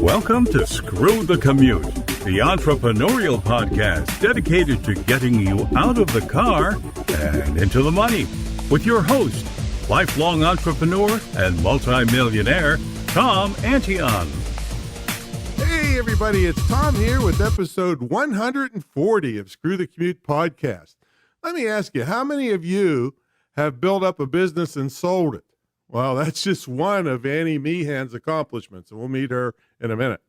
Welcome to Screw the Commute, the entrepreneurial podcast dedicated to getting you out of the car and into the money. With your host, lifelong entrepreneur and multimillionaire, Tom Antion. Hey everybody, it's Tom here with episode 140 of Screw the Commute podcast. Let me ask you, how many of you have built up a business and sold it? Well, that's just one of Annie Meehan's accomplishments, and we'll meet her in a minute.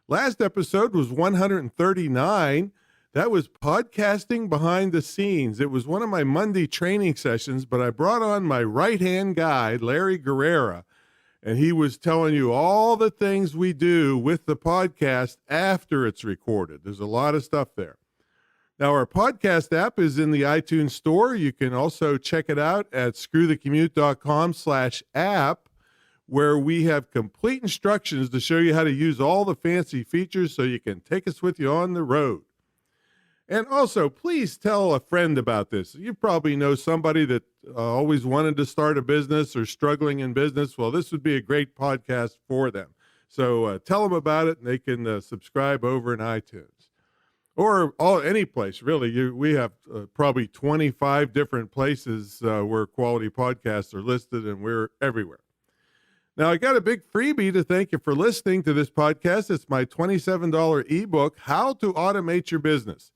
Last episode was 139. That was podcasting behind the scenes. It was one of my Monday training sessions, but I brought on my right-hand guy, Larry Guerrera, and he was telling you all the things we do with the podcast after it's recorded. There's a lot of stuff there. Now, our podcast app is in the iTunes store. You can also check it out at screwthecommute.com/app, where we have complete instructions to show you how to use all the fancy features so you can take us with you on the road. And also, please tell a friend about this. You probably know somebody that always wanted to start a business or struggling in business. Well, this would be a great podcast for them. So tell them about it, and they can subscribe over in iTunes. Or any place, really. We have probably 25 different places where quality podcasts are listed, and we're everywhere. Now, I got a big freebie to thank you for listening to this podcast. It's my $27 ebook, How to Automate Your Business.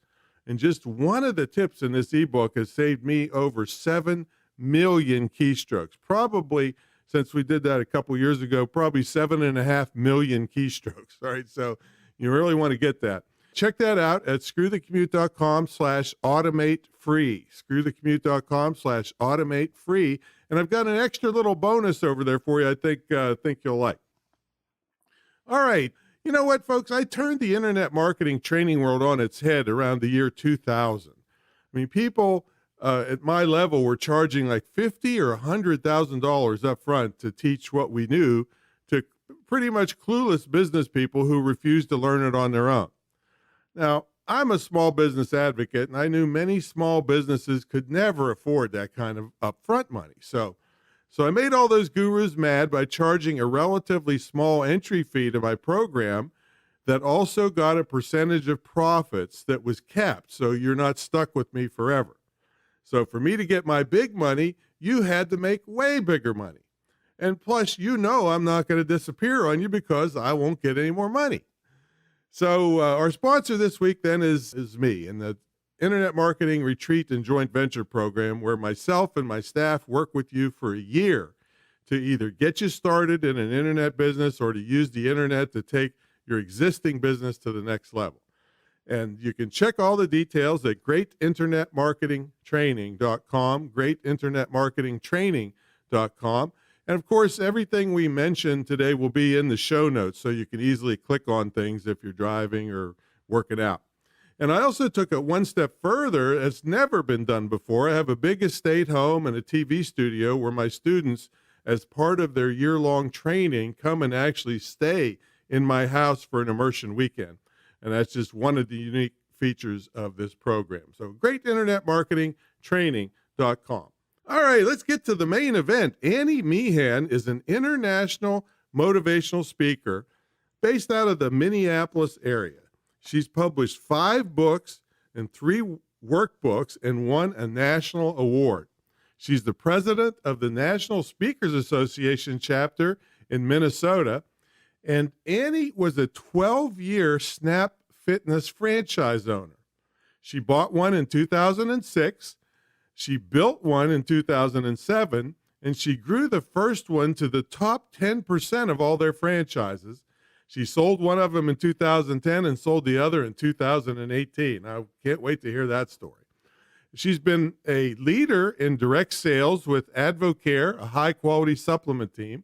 And just one of the tips in this ebook has saved me over 7 million keystrokes. Probably, since we did that a couple years ago, probably 7.5 million keystrokes. All right, so you really want to get that. Check that out at screwthecommute.com/automate free. Screwthecommute.com/automate free. And I've got an extra little bonus over there for you I think you'll like. All right. You know what, folks? I turned the internet marketing training world on its head around the year 2000. I mean, people at my level were charging like $50,000 or $100,000 up front to teach what we knew to pretty much clueless business people who refused to learn it on their own. Now, I'm a small business advocate, and I knew many small businesses could never afford that kind of upfront money. So I made all those gurus mad by charging a relatively small entry fee to my program that also got a percentage of profits that was capped, so you're not stuck with me forever. So for me to get my big money, you had to make way bigger money. And plus, I'm not going to disappear on you because I won't get any more money. So our sponsor this week then is me and the Internet Marketing Retreat and Joint Venture Program, where myself and my staff work with you for a year to either get you started in an internet business or to use the internet to take your existing business to the next level. And you can check all the details at greatinternetmarketingtraining.com, greatinternetmarketingtraining.com. And of course, everything we mentioned today will be in the show notes, so you can easily click on things if you're driving or working out. And I also took it one step further. It's never been done before. I have a big estate home and a TV studio where my students, as part of their year-long training, come and actually stay in my house for an immersion weekend. And that's just one of the unique features of this program. So greatinternetmarketingtraining.com. All right, let's get to the main event. Annie Meehan is an international motivational speaker based out of the Minneapolis area. She's published 5 books and 3 workbooks and won a national award. She's the president of the National Speakers Association chapter in Minnesota. And Annie was a 12-year Snap Fitness franchise owner. She bought one in 2006. She built one in 2007, and she grew the first one to the top 10% of all their franchises. She sold one of them in 2010 and sold the other in 2018. I can't wait to hear that story. She's been a leader in direct sales with Advocare, a high-quality supplement team,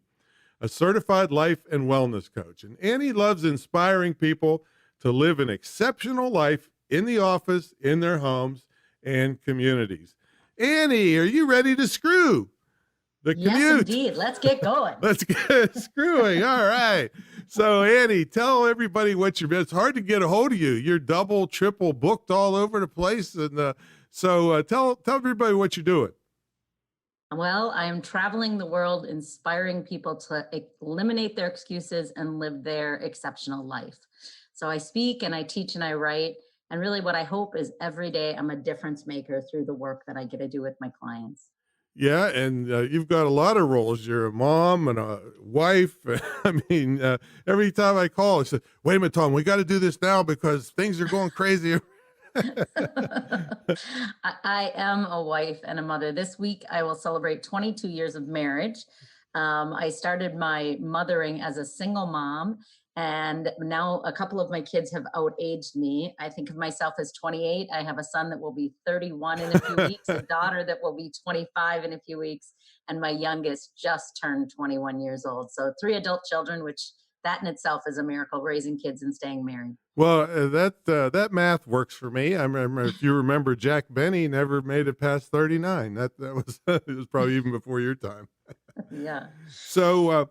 a certified life and wellness coach. And Annie loves inspiring people to live an exceptional life in the office, in their homes, and communities. Annie, are you ready to screw the commute? Yes, indeed. Let's get going. Let's get screwing. All right. So, Annie, tell everybody what you're. It's hard to get a hold of you. You're double, triple booked all over the place. And so tell everybody what you're doing. Well, I'm traveling the world, inspiring people to eliminate their excuses and live their exceptional life. So I speak and I teach and I write. And really, what I hope is every day I'm a difference maker through the work that I get to do with my clients. Yeah, and you've got a lot of roles. You're a mom and a wife. I mean, every time I call, I say, "Wait a minute, Tom, we got to do this now because things are going crazy." I am a wife and a mother. This week, I will celebrate 22 years of marriage. I started my mothering as a single mom, and now a couple of my kids have outaged me. I think of myself as 28. I have a son that will be 31 in a few weeks, a daughter that will be 25 in a few weeks, and my youngest just turned 21 years old. So, three adult children, which that in itself is a miracle, raising kids and staying married. Well, that math works for me. I remember, if you remember, Jack Benny never made it past 39. That was it was probably even before your time. Yeah. So,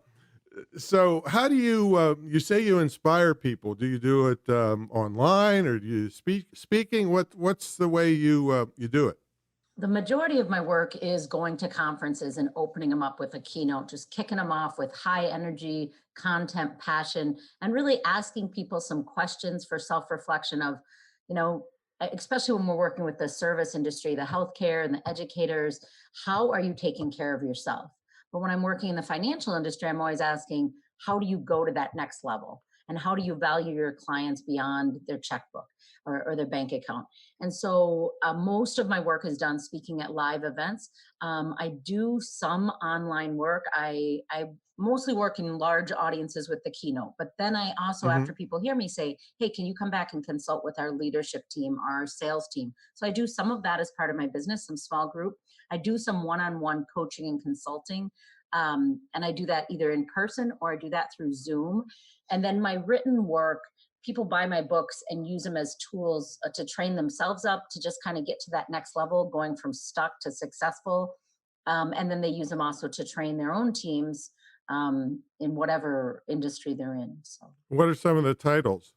so how do you you say you inspire people? Do you do it online, or do you speaking? What's the way you do it? The majority of my work is going to conferences and opening them up with a keynote, just kicking them off with high energy content, passion, and really asking people some questions for self reflection of, you know, especially when we're working with the service industry, the healthcare and the educators, how are you taking care of yourself? But when I'm working in the financial industry, I'm always asking, how do you go to that next level? And how do you value your clients beyond their checkbook or their bank account? And so most of my work is done speaking at live events. I do some online work. I mostly work in large audiences with the keynote, but then I also, Hmm. after people hear me, say, hey, can you come back and consult with our leadership team, our sales team? So I do some of that as part of my business, some small group. I do some one-on-one coaching and consulting. And I do that either in person or I do that through Zoom. And then my written work, people buy my books and use them as tools to train themselves up to just kind of get to that next level, going from stuck to successful. And then they use them also to train their own teams in whatever industry they're in. So What are some of the titles?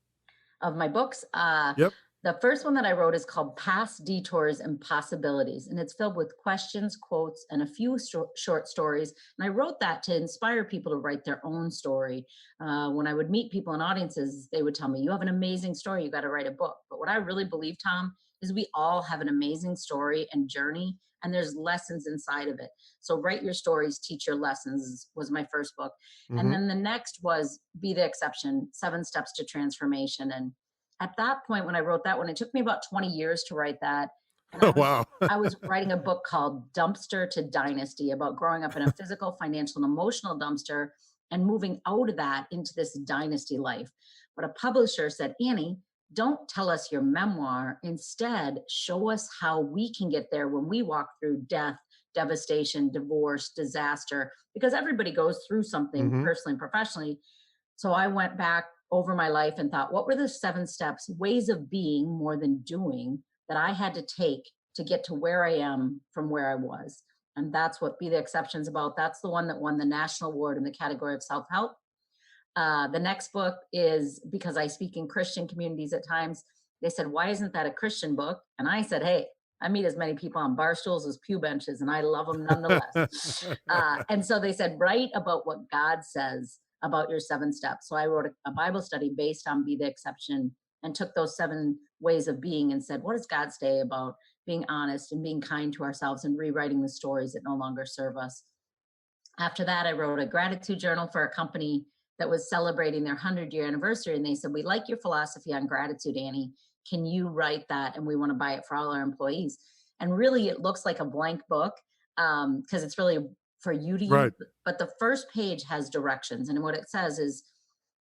of my books. Yep. The first one that I wrote is called Past Detours and Possibilities, and it's filled with questions, quotes, and a few short stories. And I wrote that to inspire people to write their own story. When I would meet people in audiences, they would tell me, "You have an amazing story. You got to write a book." But what I really believe, Tom, is we all have an amazing story and journey, and there's lessons inside of it. So write your stories, teach your lessons was my first book. And Hmm. then the next was Be the Exception, 7 Steps to Transformation. And at that point, when I wrote that one, it took me about 20 years to write that. And Oh, wow. I was writing a book called Dumpster to Dynasty about growing up in a physical, financial, and emotional dumpster and moving out of that into this dynasty life. But a publisher said, Annie, don't tell us your memoir. Instead, show us how we can get there when we walk through death, devastation, divorce, disaster, because everybody goes through something Hmm. personally and professionally. So I went back over my life and thought, what were the 7 steps, ways of being more than doing that I had to take to get to where I am from where I was? And that's what Be the Exceptions about. That's the one that won the national award in the category of self help. The next book is because I speak in Christian communities at times. They said, why isn't that a Christian book? And I said, hey, I meet as many people on bar stools as pew benches, and I love them nonetheless. And so they said, write about what God says about your 7 steps. So I wrote a Bible study based on Be the Exception and took those 7 ways of being and said, what does God say about being honest and being kind to ourselves and rewriting the stories that no longer serve us? After that, I wrote a gratitude journal for a company that was celebrating their 100-year anniversary. And they said, we like your philosophy on gratitude, Annie. Can you write that? And we want to buy it for all our employees. And really, it looks like a blank book because it's really for you to use. Right. But the first page has directions. And what it says is,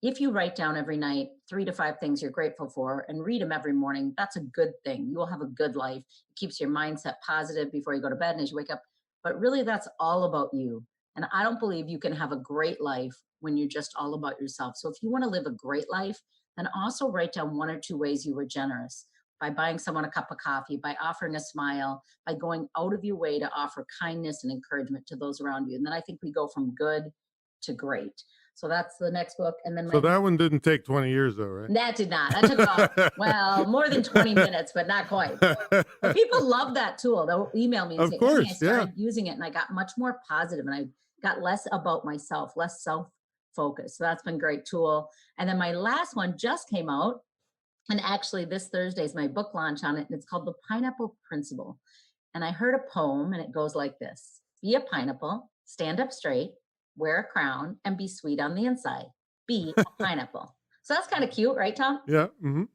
if you write down every night 3 to 5 things you're grateful for and read them every morning, that's a good thing. You will have a good life. It keeps your mindset positive before you go to bed and as you wake up. But really, that's all about you. And I don't believe you can have a great life when you're just all about yourself. So if you want to live a great life, then also write down 1 or 2 ways you were generous by buying someone a cup of coffee, by offering a smile, by going out of your way to offer kindness and encouragement to those around you. And then I think we go from good to great. So that's the next book. And then So that one didn't take 20 years though, right? that did not. That took about, well, more than 20 minutes, but not quite. But people love that tool. They'll email me and Of say, course, Annie, I started using it and I got much more positive and I got less about myself, less self-focused. So that's been a great tool. And then my last one just came out. And actually this Thursday is my book launch on it. And it's called The Pineapple Principle. And I heard a poem and it goes like this: be a pineapple, stand up straight, wear a crown, and be sweet on the inside. Be a pineapple. So that's kind of cute, right, Tom? Yeah.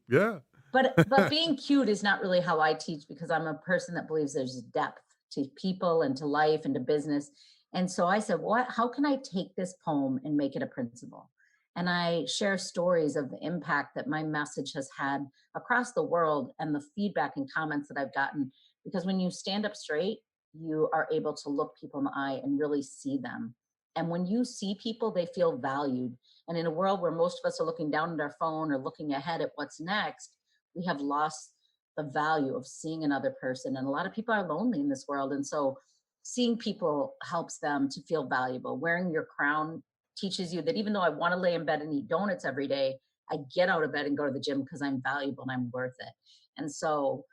Yeah. But being cute is not really how I teach, because I'm a person that believes there's depth to people and to life and to business. And so I said, how can I take this poem and make it a principle? And I share stories of the impact that my message has had across the world and the feedback and comments that I've gotten. Because when you stand up straight, you are able to look people in the eye and really see them. And when you see people, they feel valued. And in a world where most of us are looking down at our phone or looking ahead at what's next, we have lost the value of seeing another person. And a lot of people are lonely in this world. And so seeing people helps them to feel valuable. Wearing your crown teaches you that even though I want to lay in bed and eat donuts every day, I get out of bed and go to the gym because I'm valuable and I'm worth it. And so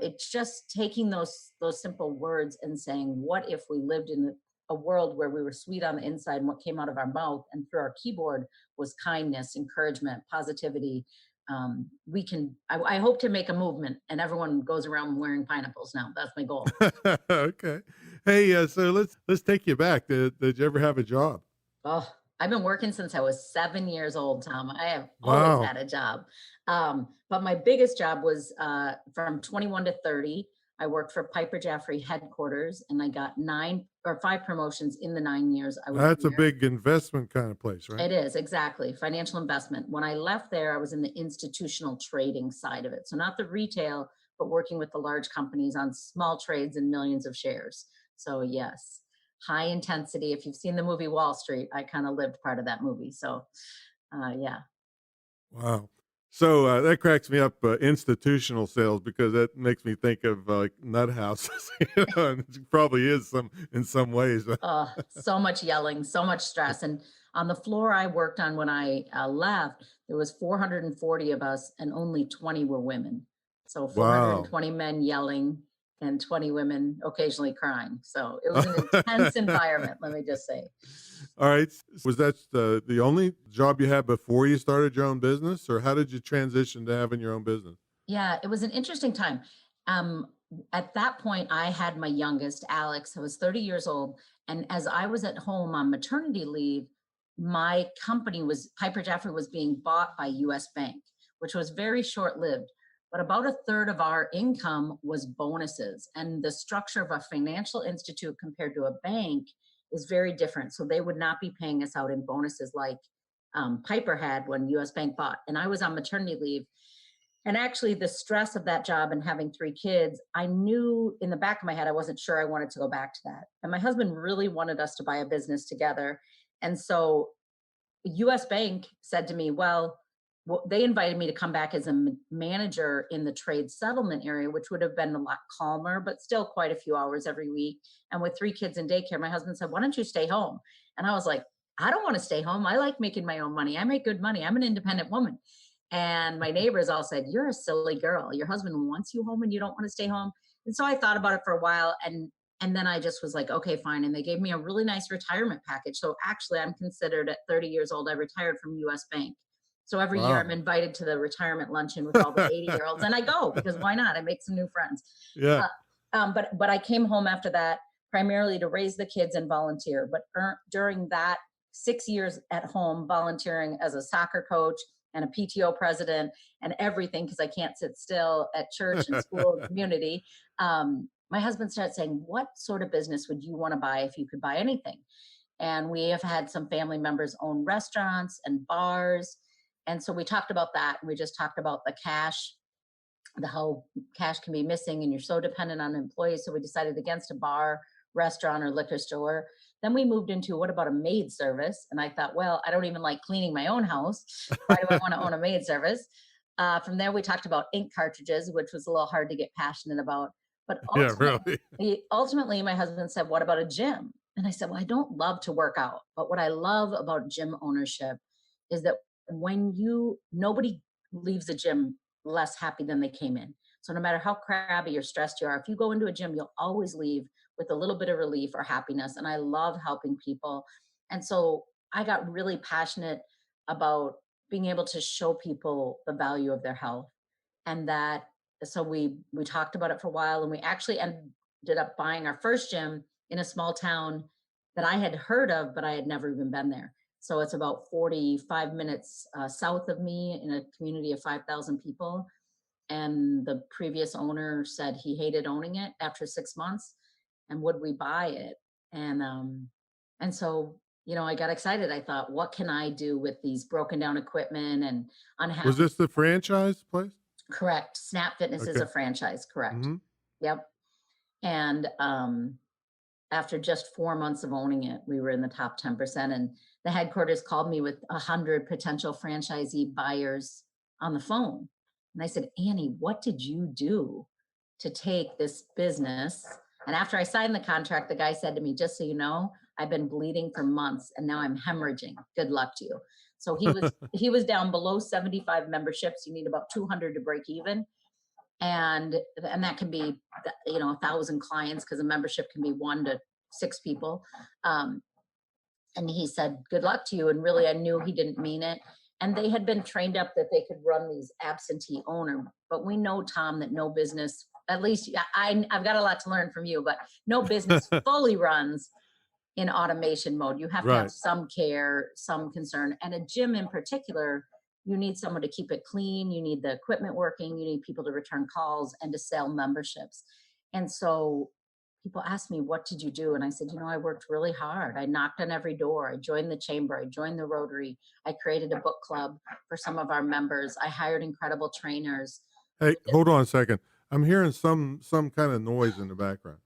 it's just taking those simple words and saying, what if we lived in a world where we were sweet on the inside and what came out of our mouth and through our keyboard was kindness, encouragement, positivity. I hope to make a movement and everyone goes around wearing pineapples now. That's my goal. Okay. Hey, so let's take you back. Did you ever have a job? Oh, I've been working since I was 7 years old, Tom. I have always had a job. But my biggest job was from 21 to 30. I worked for Piper Jaffray headquarters and I got 5 promotions in the 9 years I was That's there. a big investment kind of place, right? It is, exactly. Financial investment. When I left there, I was in the institutional trading side of it. So not the retail, but working with the large companies on small trades and millions of shares. So yes, high intensity. If you've seen the movie Wall Street, I kind of lived part of that movie. So yeah. Wow. So that cracks me up, institutional sales, because that makes me think of like nut houses. And it probably is in some ways. So much yelling, so much stress. And on the floor I worked on when I left, there was 440 of us and only 20 were women. So 420 men yelling and 20 women occasionally crying. So it was an intense environment, let me just say. All right. Was that the only job you had before you started your own business, or how did you transition to having your own business? Yeah, it was an interesting time. At that point, I had my youngest, Alex, who was 30 years old. And as I was at home on maternity leave, my company Piper Jaffray was being bought by US Bank, which was very short-lived. But about a third of our income was bonuses. And the structure of a financial institute compared to a bank is very different. So they would not be paying us out in bonuses like Piper had when US Bank bought. And I was on maternity leave. And actually the stress of that job and having 3 kids, I knew in the back of my head, I wasn't sure I wanted to go back to that. And my husband really wanted us to buy a business together. And so US Bank said to me, well, they invited me to come back as a manager in the trade settlement area, which would have been a lot calmer, but still quite a few hours every week. And with 3 kids in daycare, my husband said, why don't you stay home? And I was like, I don't want to stay home. I like making my own money. I make good money. I'm an independent woman. And my neighbors all said, you're a silly girl. Your husband wants you home and you don't want to stay home. And so I thought about it for a while. And then I just was like, okay, fine. And they gave me a really nice retirement package. So actually I'm considered at 30 years old, I retired from US Bank. So every year I'm invited to the retirement luncheon with all the 80-year-olds and I go because why not? I make some new friends. Yeah. But I came home after that primarily to raise the kids and volunteer. But during that 6 years at home, volunteering as a soccer coach and a PTO president and everything, because I can't sit still at church and school and community, my husband started saying, what sort of business would you want to buy if you could buy anything? And we have had some family members own restaurants and bars. And so we talked about that. And we just talked about the how cash can be missing and you're so dependent on employees. So we decided against a bar, restaurant, or liquor store. Then we moved into, what about a maid service? And I thought, well, I don't even like cleaning my own house. Why do I want to own a maid service? From there, we talked about ink cartridges, which was a little hard to get passionate about. But ultimately, my husband said, what about a gym? And I said, well, I don't love to work out, but what I love about gym ownership is that nobody leaves the gym less happy than they came in. So no matter how crabby or stressed you are, if you go into a gym, you'll always leave with a little bit of relief or happiness. And I love helping people. And so I got really passionate about being able to show people the value of their health. And that, so we talked about it for a while, and we actually ended up buying our first gym in a small town that I had heard of, but I had never even been there. So it's about 45 minutes south of me in a community of 5,000 people. And the previous owner said he hated owning it after 6 months, and would we buy it? And so, I got excited. I thought, what can I do with these broken down equipment and Was unhappy? this the franchise place? Correct. Snap Fitness is Okay. a franchise. Correct. Mm-hmm. Yep. And after just 4 months of owning it, we were in the top 10%. And the headquarters called me with 100 potential franchisee buyers on the phone. And I said, Annie, what did you do to take this business? And after I signed the contract, the guy said to me, just so you know, I've been bleeding for months and now I'm hemorrhaging. Good luck to you. So he was down below 75 memberships. You need about 200 to break even. And that can be 1,000 clients, because a membership can be 1 to 6 people. And he said, good luck to you. And really, I knew he didn't mean it. And they had been trained up that they could run these absentee owner. But we know, Tom, that no business, at least I've got a lot to learn from you, but no business fully runs in automation mode. You have to have Right. some care, some concern. And a gym in particular, you need someone to keep it clean. You need the equipment working. You need people to return calls and to sell memberships. And so people ask me, what did you do? And I said, I worked really hard. I knocked on every door. I joined the chamber. I joined the Rotary. I created a book club for some of our members. I hired incredible trainers. Hey, hold on a second. I'm hearing some kind of noise in the background.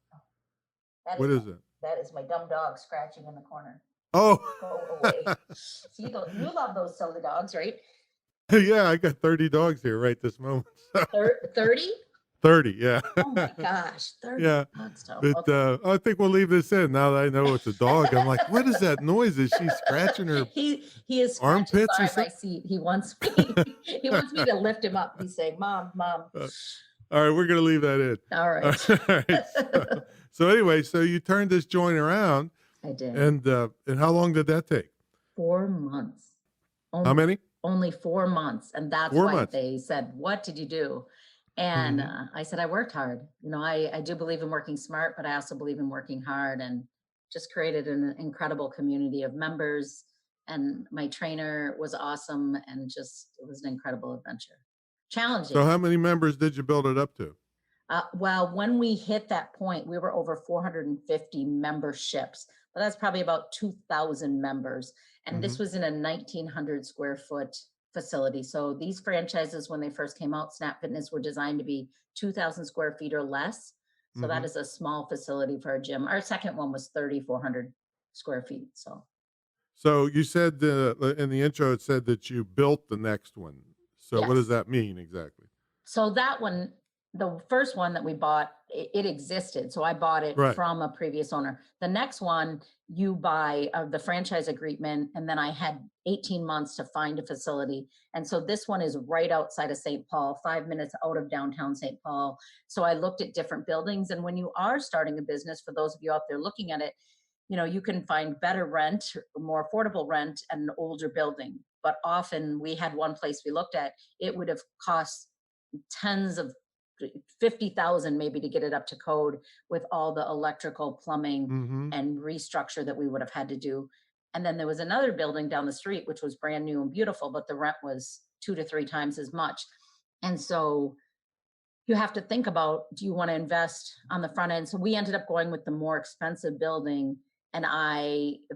What is it? That is my dumb dog scratching in the corner. Oh. Go away. See, you love those silly dogs, right? Yeah, I got 30 dogs here right this moment. 30? 30, yeah. Oh my gosh, 30 Yeah. dogs. Though. But Okay. I think we'll leave this in now that I know it's a dog. I'm like, what is that noise? Is she scratching her He is armpits or by my something? seat. He wants me to lift him up. He's saying, Mom. All right, we're gonna leave that in. All right. All right. So anyway, so you turned this joint around, I did. and how long did that take? 4 months. How many? Only 4 months. And that's 4 why months. they said, what did you do? And I said, I worked hard. I do believe in working smart, but I also believe in working hard, and just created an incredible community of members. And my trainer was awesome, and just, it was an incredible adventure. Challenging. So how many members did you build it up to? Well, when we hit that point, we were over 450 memberships, but that's probably about 2,000 members. And this was in a 1,900 square foot facility. So these franchises, when they first came out, Snap Fitness, were designed to be 2,000 square feet or less. So that is a small facility for a gym. Our second one was 3,400 square feet. So you said in the intro, it said that you built the next one. So what does that mean exactly? So that one, the first one that we bought, it existed. So I bought it from a previous owner. The next one, you buy the franchise agreement, and then I had 18 months to find a facility. And so this one is right outside of St. Paul, 5 minutes out of downtown St. Paul. So I looked at different buildings. And when you are starting a business, for those of you out there looking at it, you can find better rent, more affordable rent, and an older building. But often we had one place we looked at, it would have cost tens of 50,000 maybe to get it up to code, with all the electrical, plumbing, and restructure that we would have had to do. And then there was another building down the street, which was brand new and beautiful, but the rent was 2 to 3 times as much. And so you have to think about, do you want to invest on the front end? So we ended up going with the more expensive building. And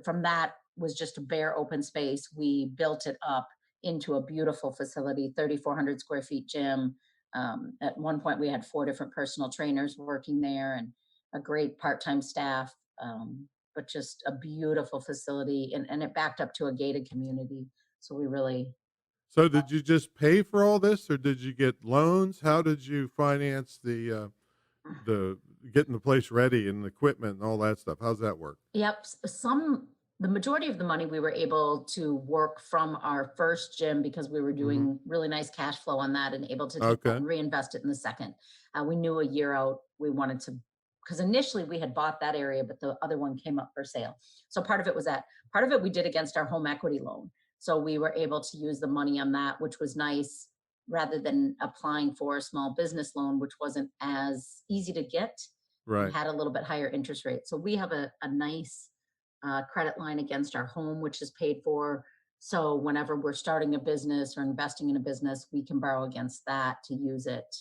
from that was just a bare open space. We built it up into a beautiful facility, 3,400 square feet gym. At one point, we had 4 different personal trainers working there, and a great part-time staff, but just a beautiful facility, and it backed up to a gated community. So we really. So did you just pay for all this, or did you get loans? How did you finance the getting the place ready and equipment and all that stuff? How's that work? Yep. The majority of the money we were able to work from our first gym because we were Hmm. doing really nice cash flow on that and able to take that Okay. and reinvest it in the second. We knew a year out we wanted to, because initially we had bought that area, but the other one came up for sale. So part of it was that. Part of it we did against our home equity loan. So we were able to use the money on that, which was nice, rather than applying for a small business loan, which wasn't as easy to get and Right. had a little bit higher interest rate. So we have a nice credit line against our home, which is paid for. So whenever we're starting a business or investing in a business, we can borrow against that to use it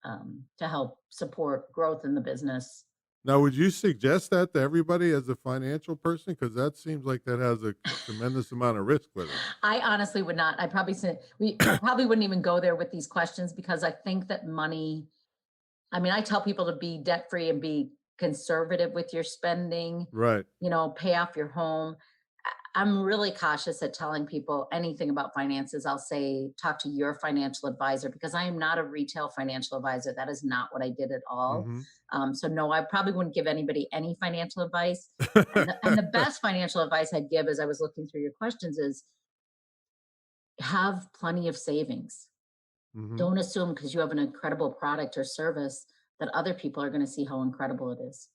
to help support growth in the business. Now, would you suggest that to everybody as a financial person? Because that seems like that has a tremendous amount of risk with it. I honestly would not. I probably say I probably wouldn't even go there with these questions because I think that money. I mean, I tell people to be debt free and be conservative with your spending. Right. Pay off your home. I'm really cautious at telling people anything about finances. I'll say, talk to your financial advisor because I am not a retail financial advisor. That is not what I did at all. Hmm. So no, I probably wouldn't give anybody any financial advice. And the best financial advice I'd give, as I was looking through your questions, is have plenty of savings. Hmm. Don't assume because you have an incredible product or service that other people are going to see how incredible it is.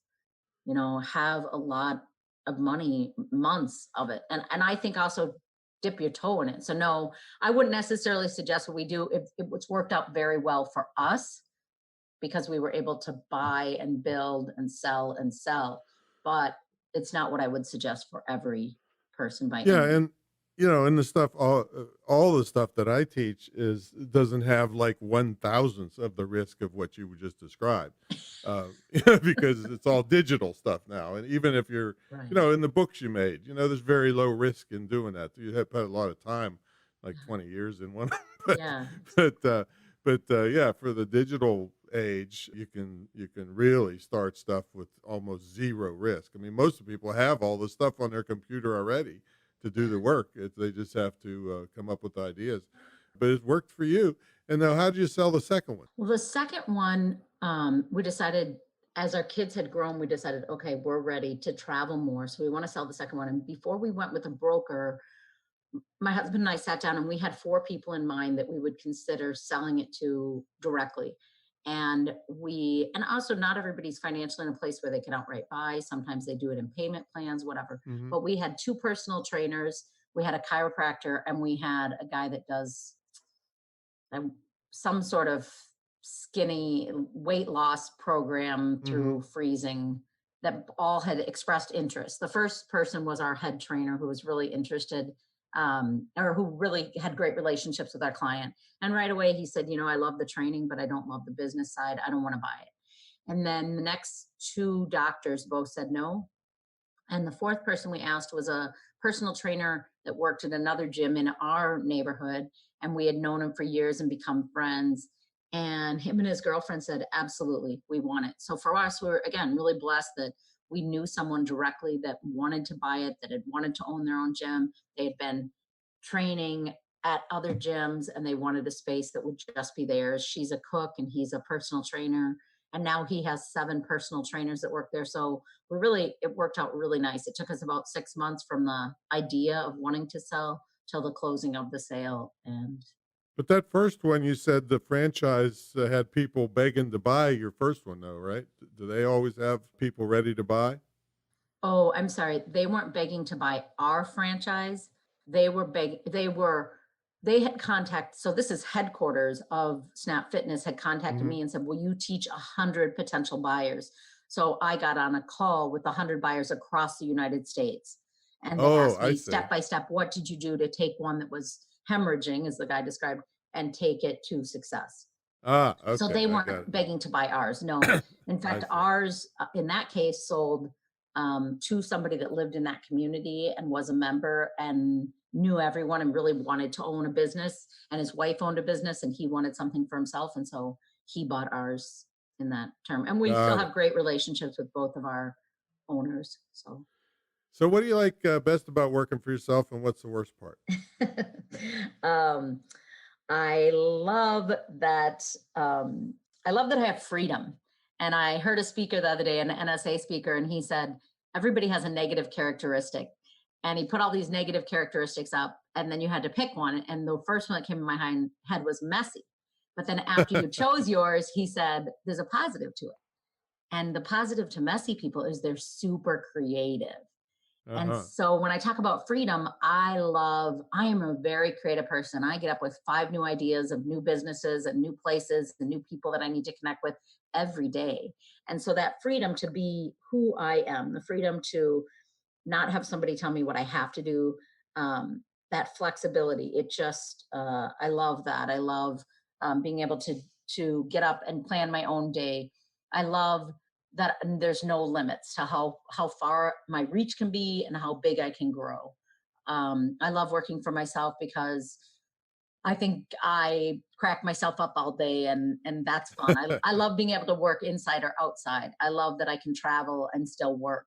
Have a lot of money, months of it. And I think also dip your toe in it. So no, I wouldn't necessarily suggest what we do. It's worked out very well for us because we were able to buy and build and sell, but it's not what I would suggest for every person by Yeah, any means. and and the stuff, all the stuff that I teach is doesn't have like 1/1000th of the risk of what you just described, because it's all digital stuff now. And even if you're, Right. in the books you made, there's very low risk in doing that. You have put a lot of time, like 20 years in one, but Yeah. but yeah, for the digital age, you can really start stuff with almost zero risk. I mean, most people have all the stuff on their computer already to do the work. They just have to come up with ideas. But it worked for you. And now, how did you sell the second one? Well, the second one, we decided as our kids had grown, we decided, okay, we're ready to travel more. So we want to sell the second one. And before we went with a broker, my husband and I sat down and we had four people in mind that we would consider selling it to directly. And also not everybody's financially in a place where they can outright buy. Sometimes they do it in payment plans, whatever. Hmm. But we had two personal trainers, we had a chiropractor, and we had a guy that does um, some sort of skinny weight loss program Hmm. through freezing that all had expressed interest. The first person was our head trainer who was really interested, or who really had great relationships with our client. And right away he said, I love the training, but I don't love the business side. I don't want to buy it. And then the next two doctors both said no. And the fourth person we asked was a personal trainer that worked at another gym in our neighborhood. And we had known him for years and become friends. And him and his girlfriend said, absolutely, we want it. So for us, we were, again, really blessed that we knew someone directly that wanted to buy it, that had wanted to own their own gym. They had been training at other gyms and they wanted a space that would just be theirs. She's a cook and he's a personal trainer. And now he has 7 personal trainers that work there. So it worked out really nice. It took us about 6 months from the idea of wanting to sell till the closing of the sale. And But that first one, you said the franchise had people begging to buy your first one, though, right? Do they always have people ready to buy? oh, I'm sorry, they weren't begging to buy our franchise. They had contact. So this is headquarters of Snap Fitness had contacted Hmm. me and said, will you teach 100 potential buyers? So I got on a call with 100 buyers across the United States. And they Oh, asked I me see. step by step, what did you do to take one that was hemorrhaging, as the guy described, and take it to success? Ah, So okay, they I got weren't begging to buy ours. No. it. In I fact, see. ours, in that case, sold to somebody that lived in that community and was a member and knew everyone and really wanted to own a business. And his wife owned a business and he wanted something for himself. And so he bought ours in that term. And we still Got it. have great relationships with both of our owners. So So, what do you like best about working for yourself, and what's the worst part? um, I love that. I love that I have freedom. And I heard a speaker the other day, an NSA speaker, and he said, everybody has a negative characteristic. And he put all these negative characteristics up, and then you had to pick one. And the first one that came in my head was messy. But then after you chose yours, he said, there's a positive to it. And the positive to messy people is they're super creative. And so when I talk about freedom, I am a very creative person. I get up with 5 new ideas of new businesses and new places and new people that I need to connect with every day. And so that freedom to be who I am, the freedom to not have somebody tell me what I have to do, that flexibility, I love that. I love being able to get up and plan my own day. I love that there's no limits to how far my reach can be and how big I can grow. I love working for myself because I think I crack myself up all day, and that's fun. I love being able to work inside or outside. I love that I can travel and still work.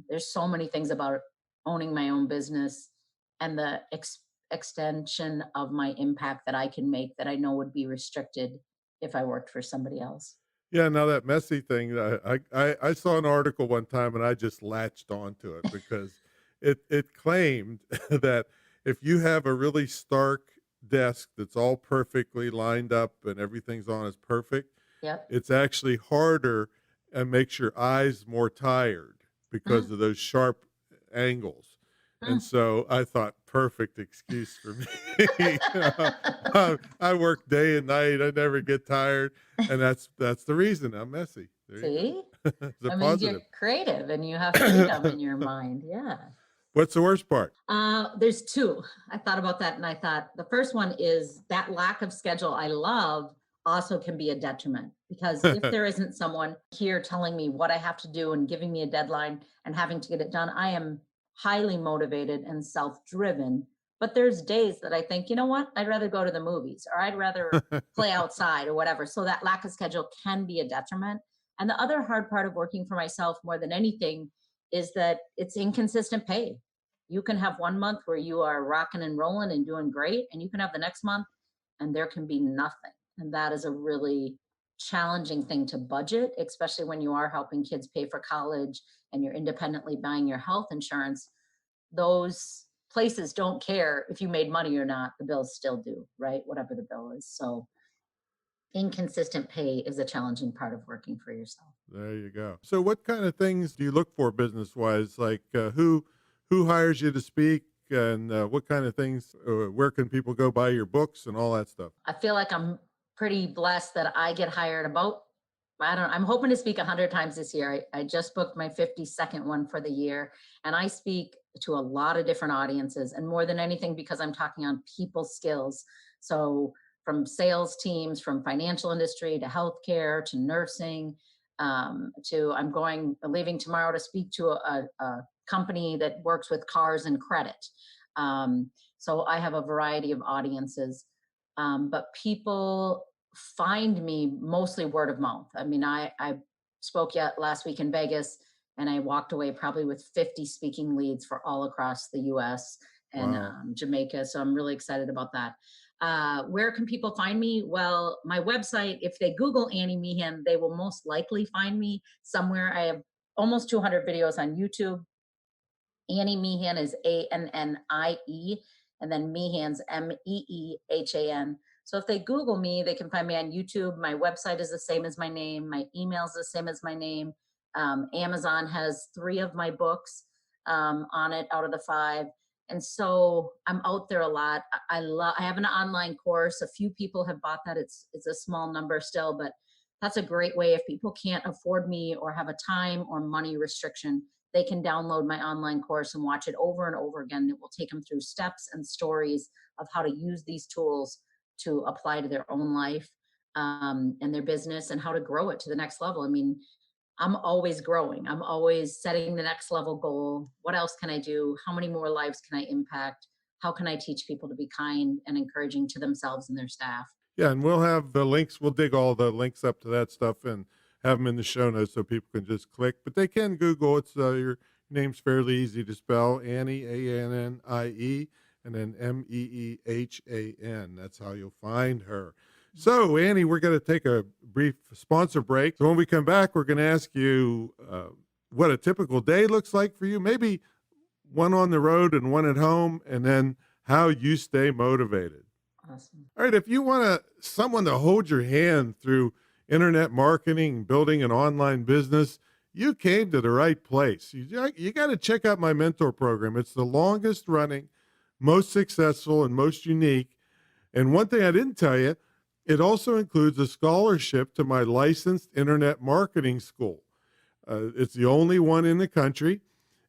There's so many things about owning my own business and the extension of my impact that I can make that I know would be restricted if I worked for somebody else. Yeah, now that messy thing, I saw an article one time and I just latched onto it because it claimed that if you have a really stark desk that's all perfectly lined up and everything's on as perfect, Yep. it's actually harder and makes your eyes more tired because of those sharp angles. And so I thought, perfect excuse for me. I work day and night. I never get tired. And that's the reason I'm messy. There See? you go. It's a That means positive. you're creative and you have freedom in your mind. Yeah. What's the worst part? There's 2. I thought about that and I thought the first one is that lack of schedule I love also can be a detriment, because if there isn't someone here telling me what I have to do and giving me a deadline and having to get it done, I am highly motivated and self-driven. But there's days that I think, you know what, I'd rather go to the movies or I'd rather play outside or whatever. So that lack of schedule can be a detriment. And the other hard part of working for myself more than anything is that it's inconsistent pay. You can have one month where you are rocking and rolling and doing great, and you can have the next month and there can be nothing. And that is a really challenging thing to budget, especially when you are helping kids pay for college and you're independently buying your health insurance. Those places don't care if you made money or not. The bills still do, right? Whatever the bill is. So inconsistent pay is a challenging part of working for yourself. There you go. So what kind of things do you look for business-wise? Like who hires you to speak, and what kind of things, where can people go buy your books and all that stuff? I feel like I'm pretty blessed that I get hired about, I'm hoping to speak 100 times this year. I just booked my 52nd one for the year, and I speak to a lot of different audiences, and more than anything, because I'm talking on people skills. So from sales teams, from financial industry to healthcare to nursing, I'm leaving tomorrow to speak to a company that works with cars and credit. So I have a variety of audiences, but people find me mostly word of mouth. I mean, I spoke last week in Vegas, and I walked away probably with 50 speaking leads for all across the US and Jamaica. So I'm really excited about that. Where can people find me? Well, my website, if they Google Annie Meehan, they will most likely find me somewhere. I have almost 200 videos on YouTube. Annie Meehan is ANNIE, and then Meehan's MEEHAN. So if they Google me, they can find me on YouTube. My website is the same as my name. My email is the same as my name. Amazon has 3 of my books on it out of the 5. And so I'm out there a lot. I have an online course. A few people have bought that. It's a small number still, but that's a great way. If people can't afford me or have a time or money restriction, they can download my online course and watch it over and over again. It will take them through steps and stories of how to use these tools to apply to their own life and their business, and how to grow it to the next level. I mean, I'm always growing. I'm always setting the next level goal. What else can I do? How many more lives can I impact? How can I teach people to be kind and encouraging to themselves and their staff? Yeah, and we'll have the links. We'll dig all the links up to that stuff and have them in the show notes so people can just click. But they can Google. It's your name's fairly easy to spell. Annie, ANNIE, and then MEEHAN. That's how you'll find her. So, Annie, we're going to take a brief sponsor break. So when we come back, we're going to ask you what a typical day looks like for you, maybe one on the road and one at home, and then how you stay motivated. Awesome. All right, if you want someone to hold your hand through internet marketing, building an online business, you came to the right place. You got to check out my mentor program. It's the longest running, most successful, and most unique. And one thing I didn't tell you, it also includes a scholarship to my licensed internet marketing school. It's the only one in the country,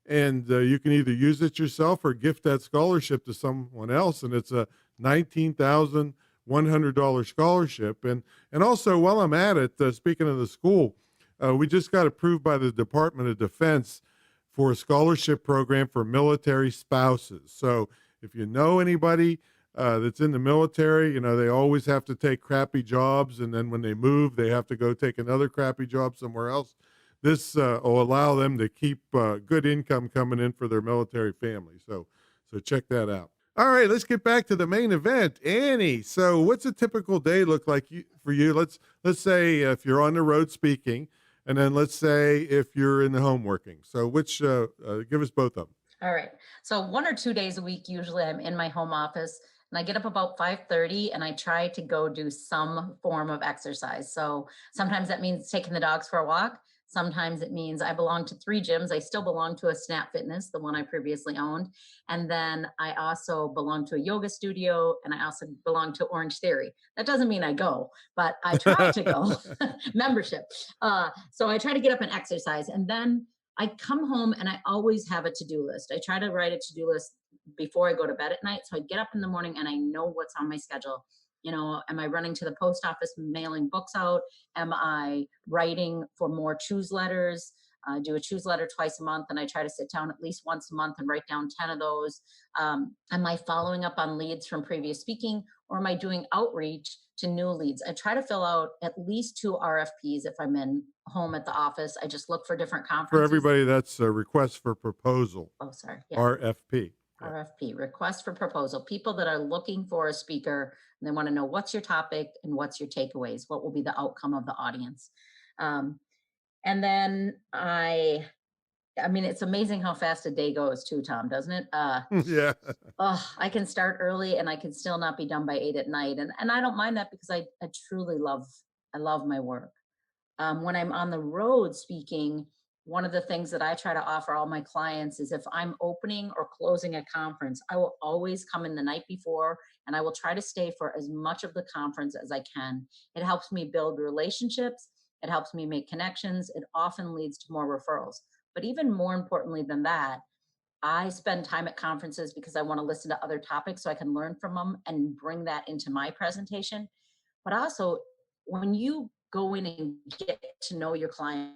and you can either use it yourself or gift that scholarship to someone else. And it's a $19,100 scholarship. And also, while I'm at it, speaking of the school, we just got approved by the Department of Defense for a scholarship program for military spouses. So if you know anybody that's in the military, they always have to take crappy jobs, and then when they move, they have to go take another crappy job somewhere else. This will allow them to keep good income coming in for their military family. So check that out. All right, let's get back to the main event. Annie, so what's a typical day look like for you? Let's say if you're on the road speaking, and then let's say if you're in the home working. So which, give us both of them. All right. So 1 or 2 days a week, usually I'm in my home office, and I get up about 5:30 and I try to go do some form of exercise. So sometimes that means taking the dogs for a walk. Sometimes it means I belong to 3 gyms. I still belong to a Snap Fitness, the one I previously owned. And then I also belong to a yoga studio, and I also belong to Orange Theory. That doesn't mean I go, but I try to go. Membership. So I try to get up and exercise. And then I come home and I always have a to-do list. I try to write a to-do list before I go to bed at night. So I get up in the morning and I know what's on my schedule. Am I running to the post office, mailing books out? Am I writing for more choose letters? I do a choose letter twice a month, and I try to sit down at least once a month and write down 10 of those. Am I following up on leads from previous speaking, or am I doing outreach to new leads? I try to fill out at least 2 RFPs if I'm in home at the office. I just look for different conferences. For everybody, that's a request for proposal. Oh, sorry. Yeah. RFP. RFP, request for proposal. People that are looking for a speaker, and they want to know what's your topic and what's your takeaways, what will be the outcome of the audience. And then I mean, it's amazing how fast a day goes too, Tom, doesn't it? Yeah. I can start early and I can still not be done by 8 at night. And I don't mind that because I truly I love my work. When I'm on the road speaking, one of the things that I try to offer all my clients is if I'm opening or closing a conference, I will always come in the night before, and I will try to stay for as much of the conference as I can. It helps me build relationships. It helps me make connections. It often leads to more referrals. But even more importantly than that, I spend time at conferences because I want to listen to other topics so I can learn from them and bring that into my presentation. But also, when you go in and get to know your client,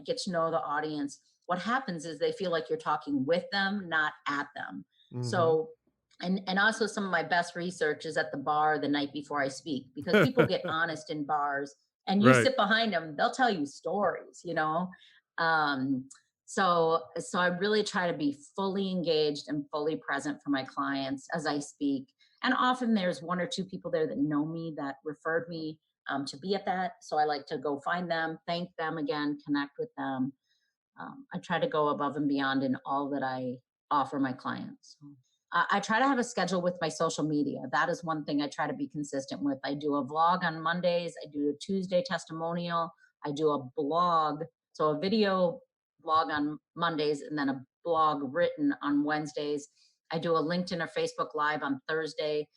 get to know the audience, what happens is they feel like you're talking with them, not at them. Mhm. So, and also some of my best research is at the bar the night before I speak, because people get honest in bars, and you Right. sit behind them, they'll tell you stories, So I really try to be fully engaged and fully present for my clients as I speak. And often there's 1 or 2 people there that know me, that referred me to be at that. So I like to go find them, thank them again, connect with them. I try to go above and beyond in all that I offer my clients. I try to have a schedule with my social media. That is one thing I try to be consistent with. I do a vlog on Mondays. I do a Tuesday testimonial. I do a blog, so a video blog on Mondays, and then a blog written on Wednesdays. I do a LinkedIn or Facebook Live on Thursday.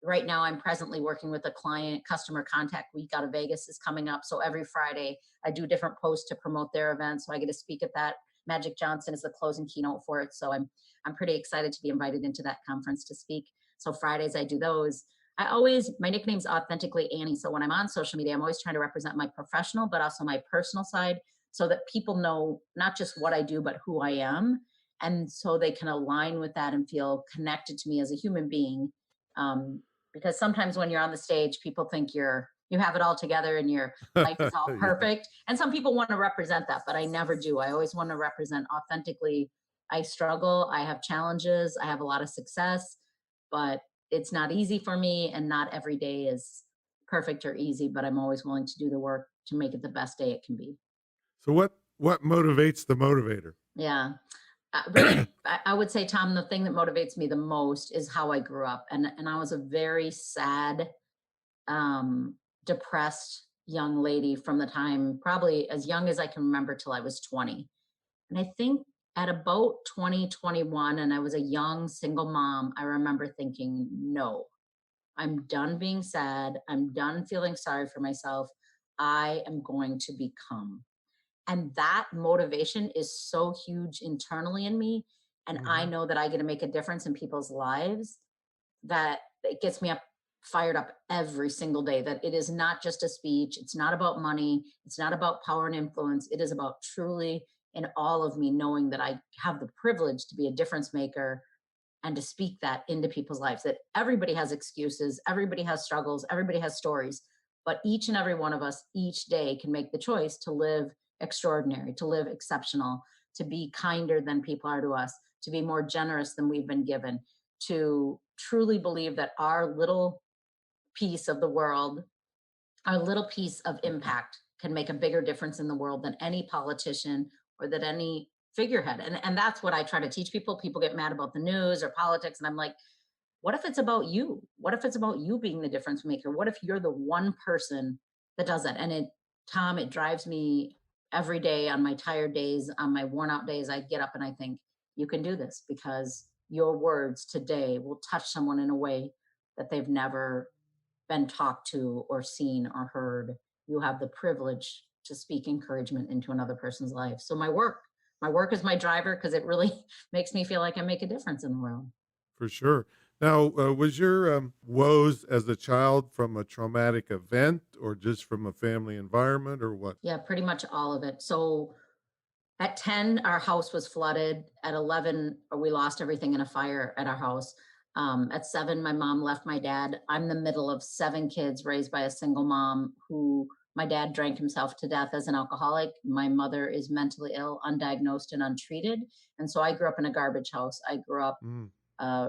Right now, I'm presently working with a client. Customer Contact Week out of Vegas is coming up. So every Friday, I do different posts to promote their event. So I get to speak at that. Magic Johnson is the closing keynote for it. So I'm pretty excited to be invited into that conference to speak. So Fridays, I do those. My nickname's Authentically Annie. So when I'm on social media, I'm always trying to represent my professional, but also my personal side, so that people know not just what I do, but who I am. And so they can align with that and feel connected to me as a human being. Because sometimes when you're on the stage, people think you have it all together and your life is all Yeah. perfect. And some people want to represent that, but I never do. I always want to represent authentically. I struggle, I have challenges, I have a lot of success, but it's not easy for me, and not every day is perfect or easy, but I'm always willing to do the work to make it the best day it can be. So what motivates the motivator? Yeah. Really, I would say, Tom, the thing that motivates me the most is how I grew up. And I was a very sad, depressed young lady from the time, probably as young as I can remember, till I was 20. And I think at about 2021, and I was a young single mom, I remember thinking, no, I'm done being sad. I'm done feeling sorry for myself. I am going to become. And that motivation is so huge internally in me. And I Mhm. know that I get to make a difference in people's lives, that it gets me up, fired up every single day. That it is not just a speech. It's not about money. It's not about power and influence. It is about truly in all of me knowing that I have the privilege to be a difference maker and to speak that into people's lives. That everybody has excuses, everybody has struggles, everybody has stories, but each and every one of us each day can make the choice to live extraordinary, to live exceptional, to be kinder than people are to us, to be more generous than we've been given, to truly believe that our little piece of the world, our little piece of impact can make a bigger difference in the world than any politician or that any figurehead. And that's what I try to teach people. People get mad about the news or politics. And I'm like, what if it's about you? What if it's about you being the difference maker? What if you're the one person that does that? And Tom, it drives me every day on my tired days, on my worn out days. I get up and I think, you can do this because your words today will touch someone in a way that they've never been talked to or seen or heard. You have the privilege to speak encouragement into another person's life. So my work is my driver because it really makes me feel like I make a difference in the world. For sure. Now, was your woes as a child from a traumatic event or just from a family environment or what? Yeah, pretty much all of it. So at 10, our house was flooded. At 11, we lost everything in a fire at our house. At 7, my mom left my dad. I'm the middle of 7 kids raised by a single mom who my dad drank himself to death as an alcoholic. My mother is mentally ill, undiagnosed, and untreated. And so I grew up in a garbage house. I grew up, Mm.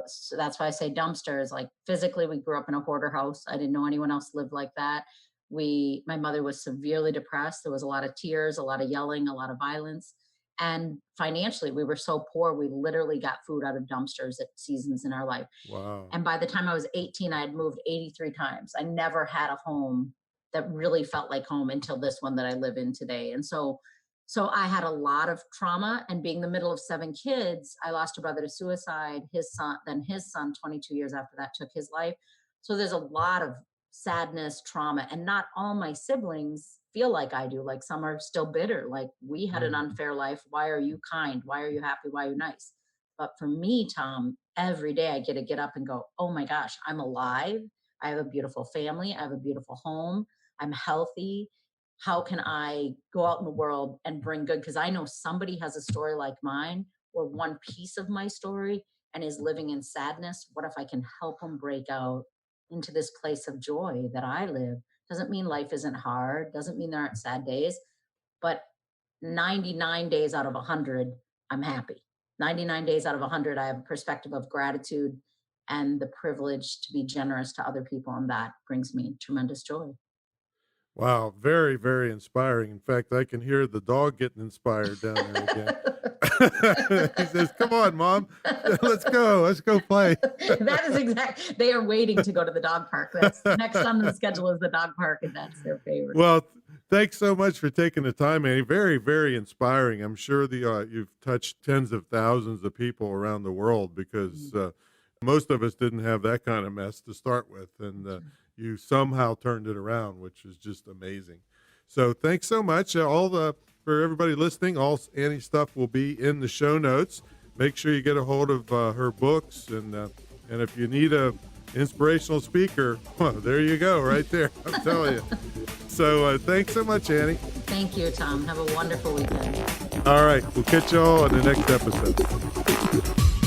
so that's why I say dumpsters. Like physically, we grew up in a hoarder house. I didn't know anyone else lived like that. My mother was severely depressed. There was a lot of tears, a lot of yelling, a lot of violence. And financially, we were so poor, we literally got food out of dumpsters at seasons in our life. Wow. And by the time I was 18, I had moved 83 times. I never had a home that really felt like home until this one that I live in today. And so I had a lot of trauma, and being the middle of 7 kids, I lost a brother to suicide, his son 22 years after that took his life. So there's a lot of sadness, trauma, and not all my siblings feel like I do. Like some are still bitter. Like we had an Mhm. unfair life. Why are you kind? Why are you happy? Why are you nice? But for me, Tom, every day I get up and go, oh my gosh, I'm alive. I have a beautiful family. I have a beautiful home. I'm healthy. How can I go out in the world and bring good? Because I know somebody has a story like mine or one piece of my story and is living in sadness. What if I can help them break out into this place of joy that I live? Doesn't mean life isn't hard, doesn't mean there aren't sad days, but 99 days out of 100, I'm happy. 99 days out of 100, I have a perspective of gratitude and the privilege to be generous to other people. And that brings me tremendous joy. Wow. Very, very inspiring. In fact, I can hear the dog getting inspired down there again. He says, come on, mom. Let's go. Let's go play. That is exact. They are waiting to go to the dog park. That's next on the schedule is the dog park, and that's their favorite. Well, thanks so much for taking the time, Annie. Very, very inspiring. I'm sure you've touched tens of thousands of people around the world because most of us didn't have that kind of mess to start with, and you somehow turned it around, which is just amazing. So thanks so much. For everybody listening, all Annie's stuff will be in the show notes. Make sure you get a hold of her books, and if you need a inspirational speaker, well, there you go, right there. I'm telling you. So thanks so much, Annie. Thank you, Tom. Have a wonderful weekend. All right, we'll catch you all on the next episode.